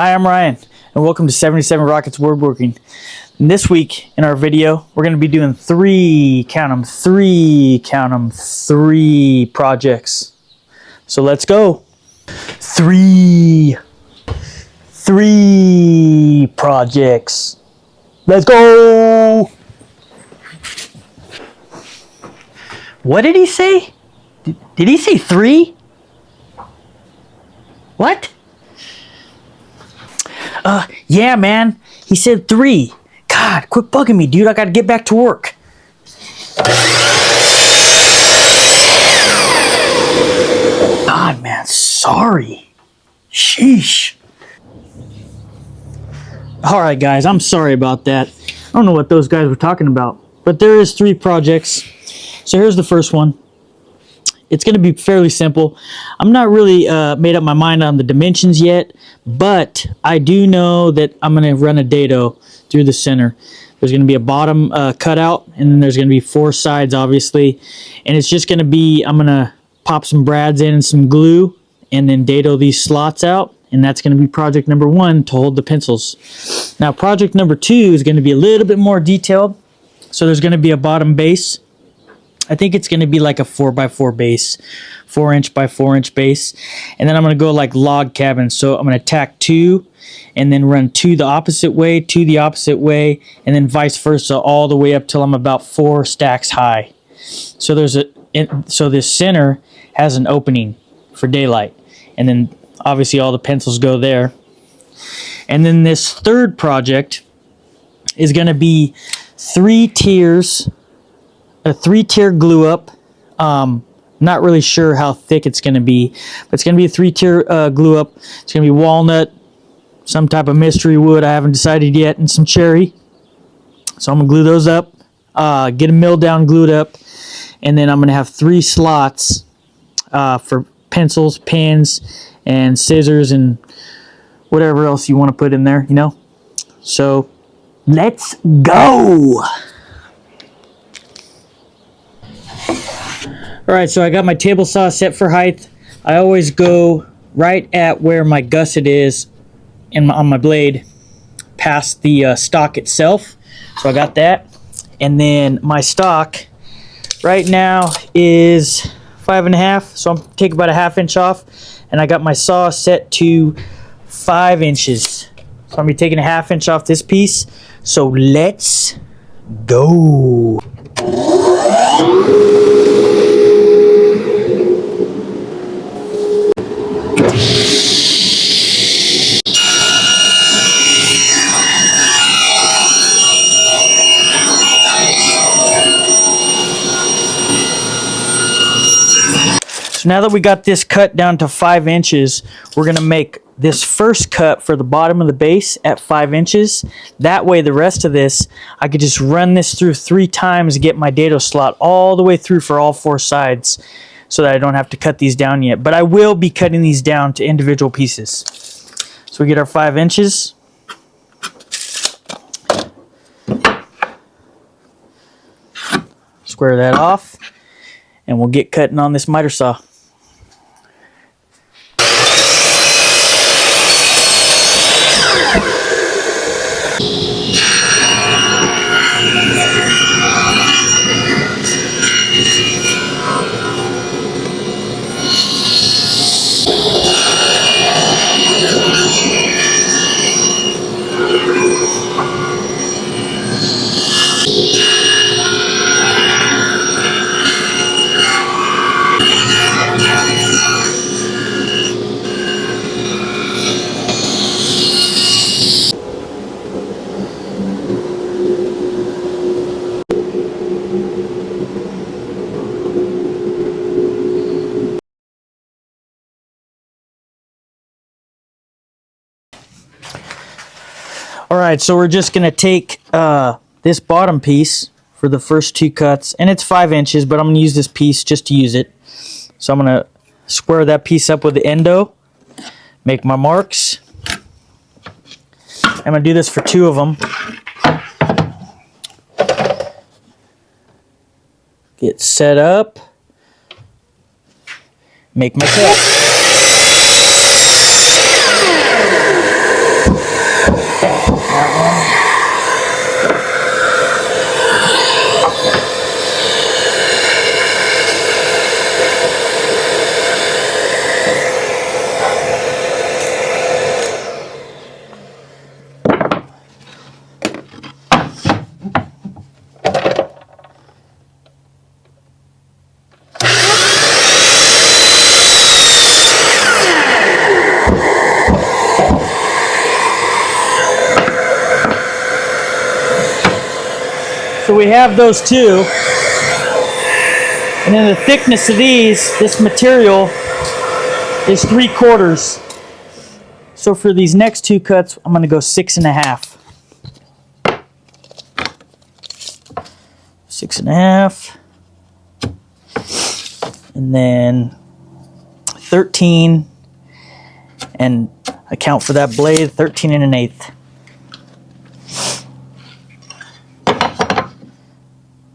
Hi, I'm Ryan, and welcome to 77 Rockets Woodworking. And this week in our video, we're going to be doing three projects. So let's go. Three projects. Let's go. What did he say? Did he say three? What? Yeah, man. He said three. God, quit bugging me, dude. I gotta get back to work. God, man. Sorry. Sheesh. Alright, guys. I'm sorry about that. I don't know what those guys were talking about. But there is three projects. So here's the first one. It's going to be fairly simple. I'm not really made up my mind on the dimensions yet, but I do know that I'm going to run a dado through the center. There's going to be a bottom cutout, and then there's going to be four sides, obviously. And it's just going to be, I'm going to pop some brads in and some glue, and then dado these slots out. And that's going to be project number one to hold the pencils. Now, project number two is going to be a little bit more detailed. So there's going to be a bottom base. I think it's going to be like a 4x4 base, 4-inch by 4-inch base. And then I'm going to go like log cabin. So I'm going to tack two and then run two the opposite way, two the opposite way, and then vice versa all the way up till I'm about 4 stacks high. So so this center has an opening for daylight. And then obviously all the pencils go there. And then this third project is going to be 3 tiers. A 3-tier glue up. Not really sure how thick it's going to be, but it's going to be a 3-tier glue up. It's going to be walnut, some type of mystery wood I haven't decided yet, and some cherry. So I'm going to glue those up, get them milled down, glued up, and then I'm going to have 3 slots for pencils, pens, and scissors, and whatever else you want to put in there, you know. So let's go. Alright, so I got my table saw set for height. I always go right at where my gusset is on my blade, past the stock itself. So I got that. And then my stock right now is 5.5, so I'm going to take about a 1/2 inch off. And I got my saw set to 5 inches. So I'm going to be taking a 1/2 inch off this piece. So let's go. So now that we got this cut down to 5 inches, we're going to make this first cut for the bottom of the base at 5 inches. That way the rest of this, I could just run this through 3 times to get my dado slot all the way through for all 4 sides so that I don't have to cut these down yet. But I will be cutting these down to individual pieces. So we get our 5 inches. Square that off, and we'll get cutting on this miter saw. Alright, so we're just going to take this bottom piece for the first 2 cuts, and it's 5 inches, but I'm going to use this piece just to use it. So I'm going to square that piece up with the endo, make my marks. I'm going to do this for 2 of them. Get set up, make my cut. So we have those two. And then the thickness of this material is 3/4. So for these next two cuts, I'm going to go 6.5. 6.5. And then 13. And account for that blade, 13 1/8.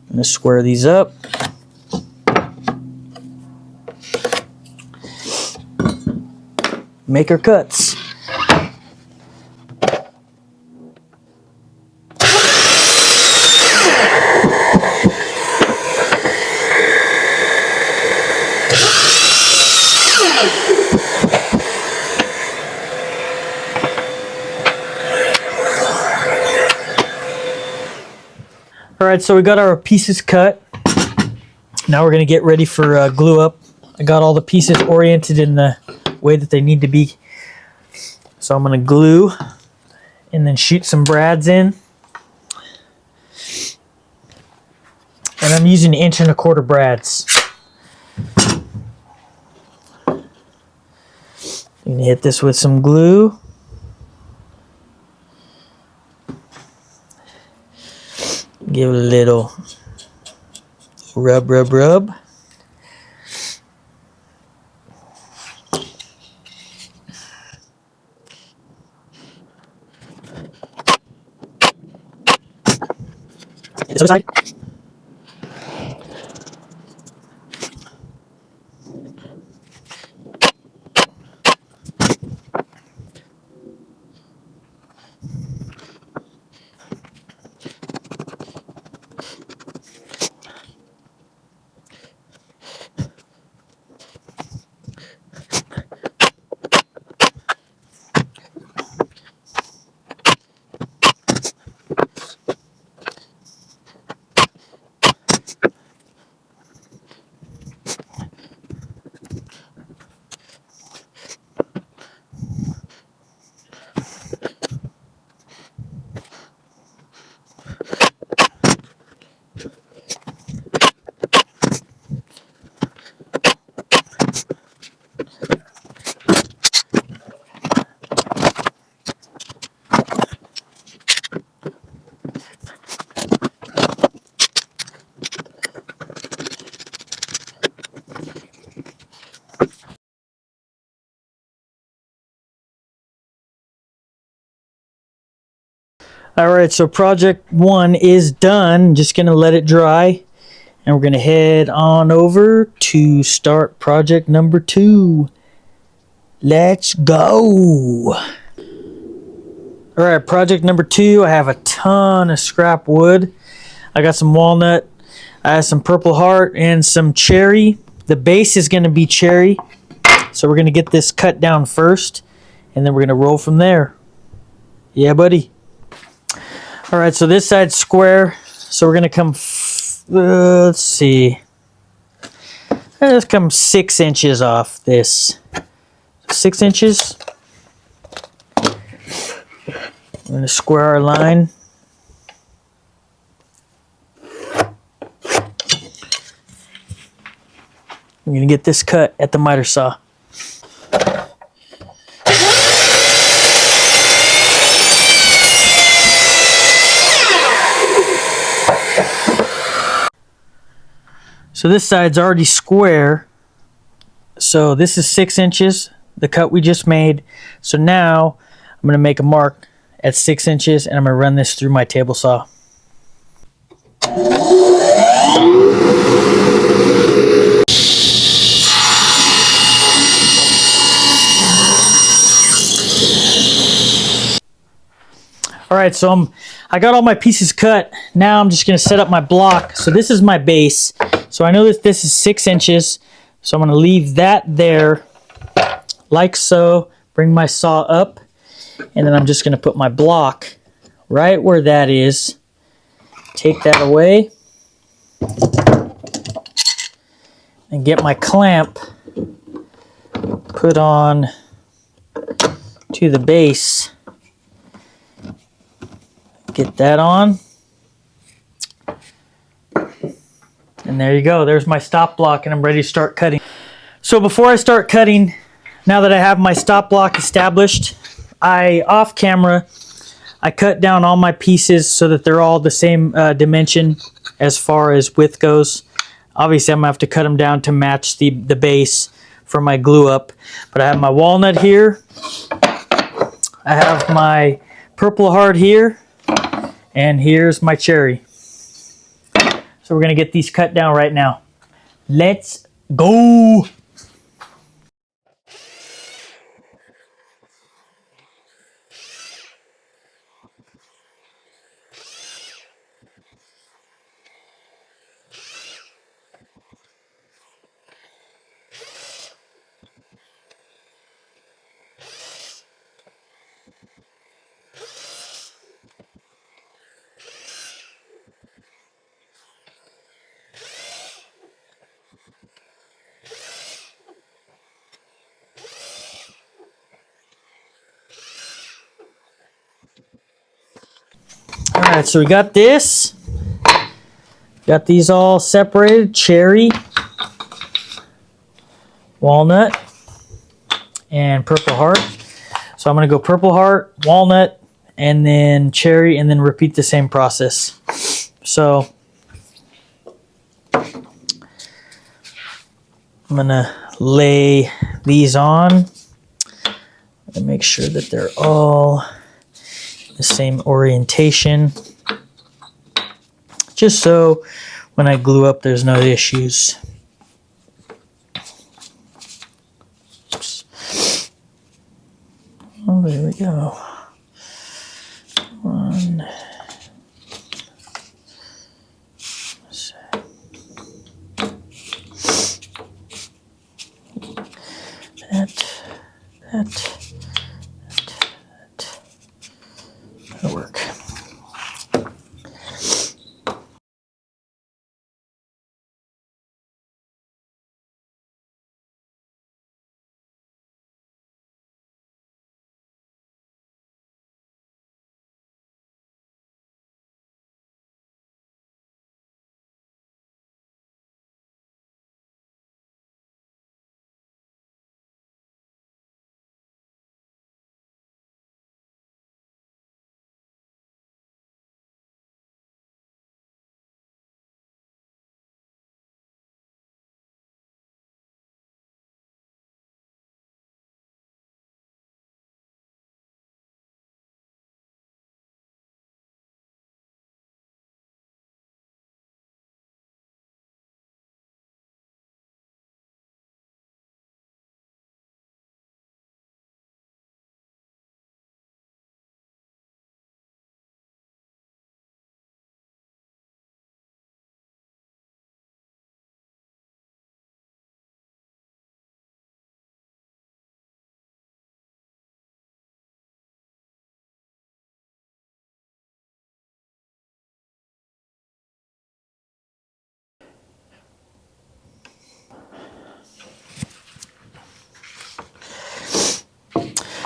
I'm going to square these up. Make our cuts. All right, so we got our pieces cut. Now we're going to get ready for glue up. I got all the pieces oriented in the way that they need to be. So I'm going to glue and then shoot some brads in. And I'm using 1 1/4 brads. I'm going to hit this with some glue. Give it a little rub, rub, rub. This other side. All right, so project 1 is done. Just gonna let it dry, and we're gonna head on over to start project number 2. Let's go. All right, project number 2. I have a ton of scrap wood. I got some walnut, I have some purple heart, and some cherry. The base is gonna be cherry, so we're gonna get this cut down first, and then we're gonna roll from there. Yeah, buddy. All right, so this side's square, so we're gonna come, let's see. Let's come 6 inches off this. 6 inches. We're gonna square our line. We're gonna get this cut at the miter saw. So this side's already square. So this is 6 inches, the cut we just made. So now I'm gonna make a mark at 6 inches and I'm gonna run this through my table saw. All right, so I got all my pieces cut. Now I'm just gonna set up my block. So this is my base. So I know that this is 6 inches. So I'm gonna leave that there like so, bring my saw up, and then I'm just gonna put my block right where that is. Take that away and get my clamp put on to the base. Get that on. And there you go. There's my stop block, and I'm ready to start cutting. So before I start cutting, now that I have my stop block established, off camera, I cut down all my pieces so that they're all the same dimension as far as width goes. Obviously, I'm gonna have to cut them down to match the base for my glue up. But I have my walnut here. I have my purple heart here. And here's my cherry. So we're gonna get these cut down right now. Let's go. All right, so we got this. Got these all separated, cherry, walnut, and purple heart. So I'm gonna go purple heart, walnut, and then cherry, and then repeat the same process. So I'm gonna lay these on and make sure that they're all the same orientation, just so when I glue up there's no issues. Oops. Oh, there we go. One. That. That'll work.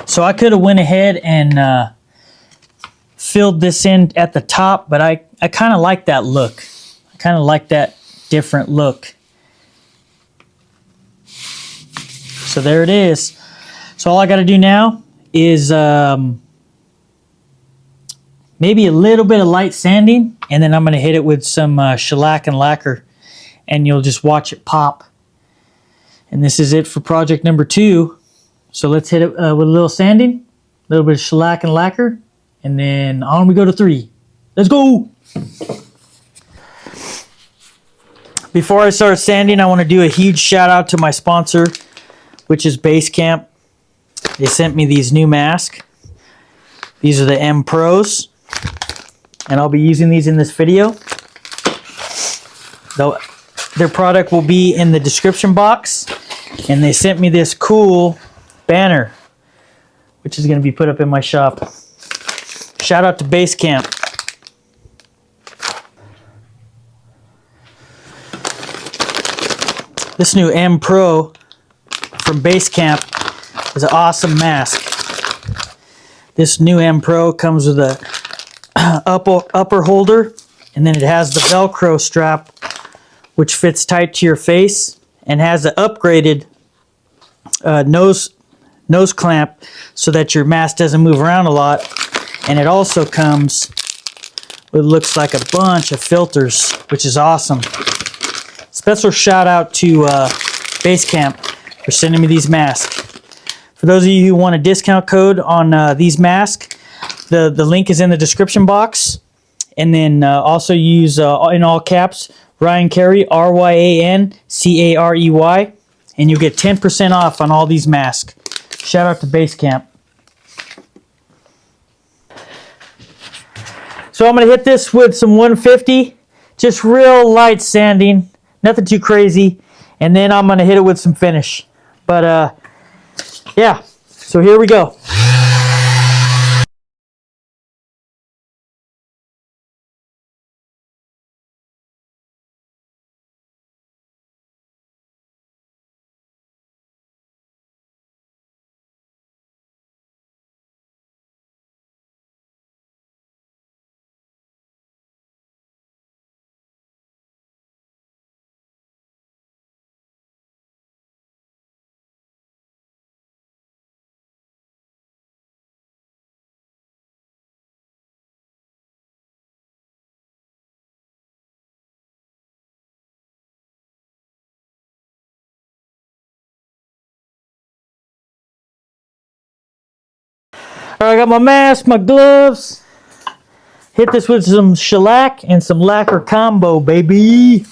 So I could have went ahead and filled this in at the top, but I kind of like that look. I kind of like that different look. So there it is. So all I got to do now is maybe a little bit of light sanding, and then I'm going to hit it with some shellac and lacquer, and you'll just watch it pop. And this is it for project number 2. So let's hit it with a little sanding, a little bit of shellac and lacquer, and then on we go to 3. Let's go! Before I start sanding, I want to do a huge shout out to my sponsor, which is Basecamp. They sent me these new masks. These are the NicPros, and I'll be using these in this video. Their product will be in the description box, and they sent me this cool banner, which is going to be put up in my shop. Shout out to Basecamp. This new NicPro from Basecamp is an awesome mask. This new NicPro comes with a upper holder, and then it has the Velcro strap which fits tight to your face and has an upgraded nose clamp so that your mask doesn't move around a lot. And it also comes with, looks like, a bunch of filters, which is awesome. Special shout out to Basecamp for sending me these masks. For those of you who want a discount code on these masks, the link is in the description box. And then also use, in all caps, Ryan Carey, RyanCarey, and you'll get 10% off on all these masks. Shout out to Basecamp. So I'm going to hit this with some 150, just real light sanding, nothing too crazy. And then I'm going to hit it with some finish. But yeah, so here we go. All right, I got my mask, my gloves. Hit this with some shellac and some lacquer combo, baby.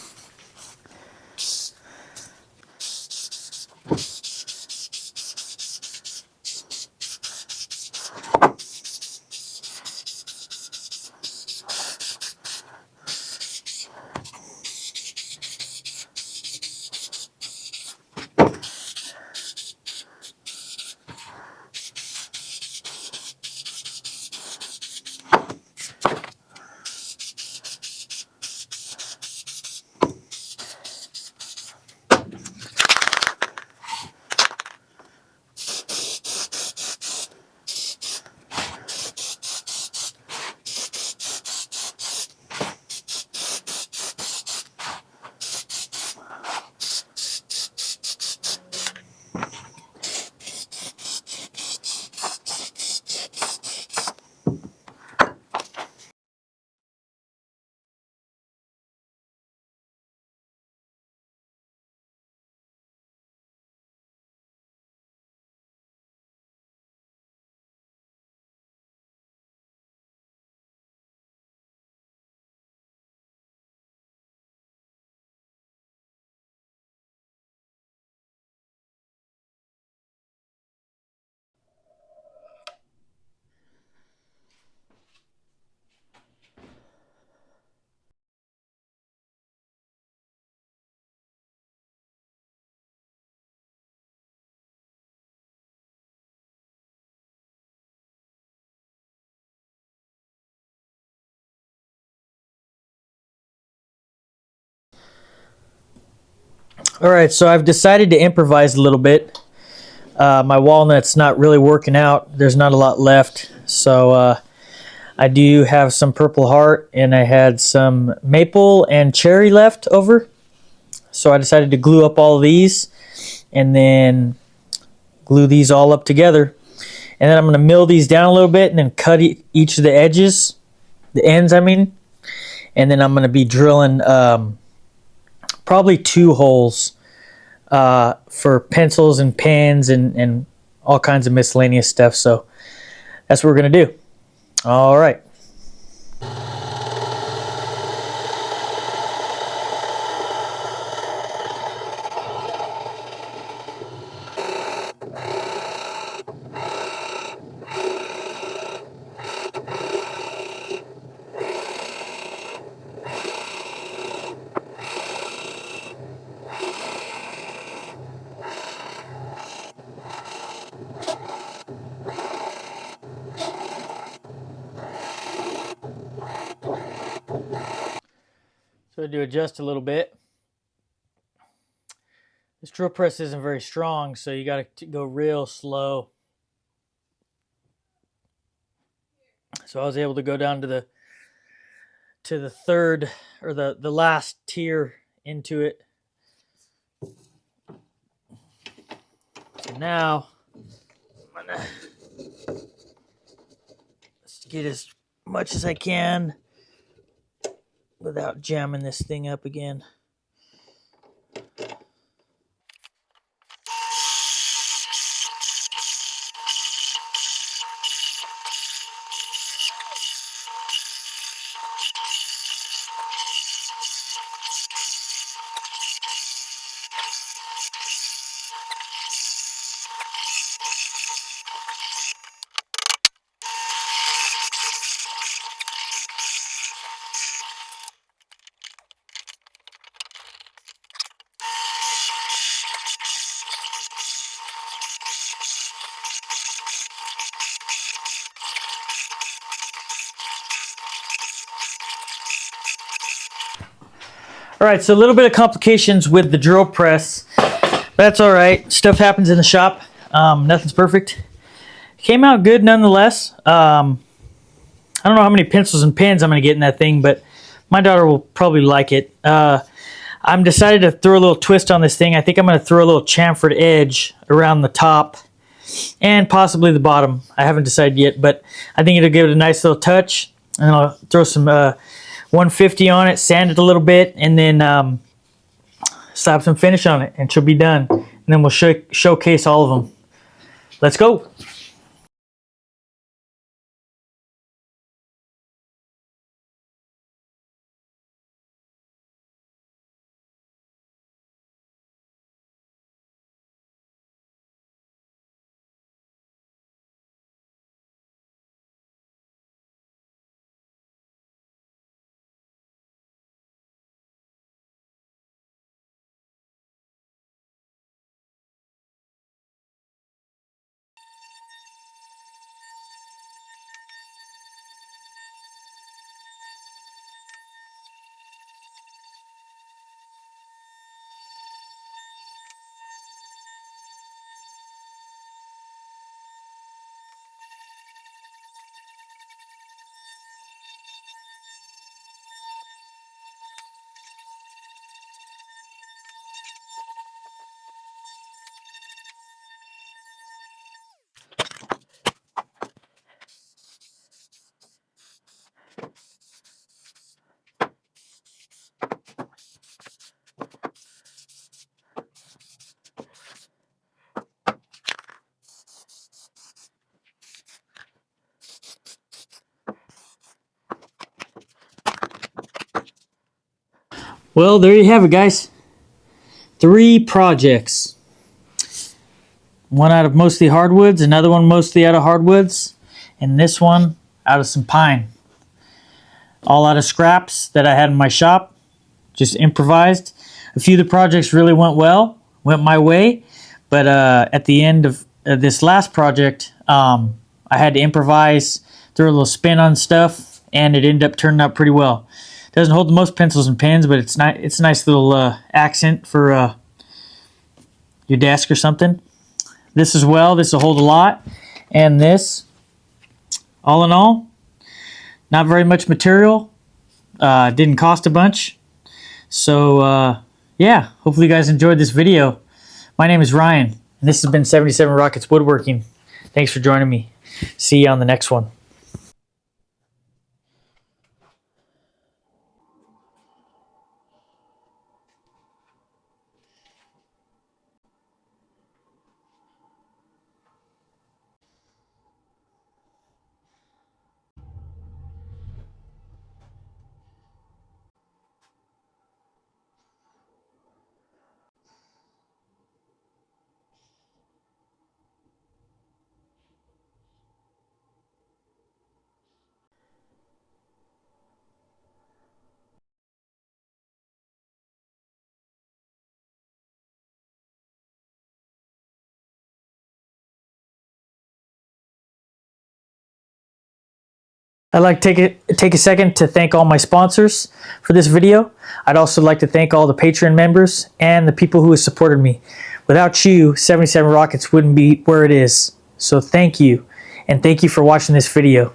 All right, so I've decided to improvise a little bit. My walnut's not really working out. There's not a lot left. So I do have some Purple Heart, and I had some maple and cherry left over. So I decided to glue up all of these and then glue these all up together. And then I'm going to mill these down a little bit and then cut each of the edges, the ends I mean. And then I'm going to be drilling probably 2 holes for pencils and pens and all kinds of miscellaneous stuff. So that's what we're going to do. All right. So I do adjust a little bit. This drill press isn't very strong, so you got to go real slow. So I was able to go down to the third or the last tier into it. So now I'm gonna get as much as I can without jamming this thing up again. All right, so a little bit of complications with the drill press. That's all right. Stuff happens in the shop. Nothing's perfect. Came out good nonetheless. I don't know how many pencils and pens I'm going to get in that thing, but my daughter will probably like it. I'm decided to throw a little twist on this thing. I think I'm going to throw a little chamfered edge around the top and possibly the bottom. I haven't decided yet, but I think it'll give it a nice little touch. And I'll throw some 150 on it, sand it a little bit, and then slap some finish on it, and she'll be done. And then we'll showcase all of them. Let's go. Well, there you have it, guys. 3 projects. One out of mostly hardwoods, another one mostly out of hardwoods, and this one out of some pine. All out of scraps that I had in my shop. Just improvised. A few of the projects really went well, went my way, but at the end of this last project, I had to improvise, throw a little spin on stuff, and it ended up turning out pretty well. Doesn't hold the most pencils and pens, but it's a nice little accent for your desk or something. This as well, this will hold a lot. And this, all in all, not very much material. Didn't cost a bunch. So yeah, hopefully you guys enjoyed this video. My name is Ryan, and this has been 77 Rockets Woodworking. Thanks for joining me. See you on the next one. I'd like to take a second to thank all my sponsors for this video. I'd also like to thank all the Patreon members and the people who have supported me. Without you, 77 Rockets wouldn't be where it is. So thank you, and thank you for watching this video.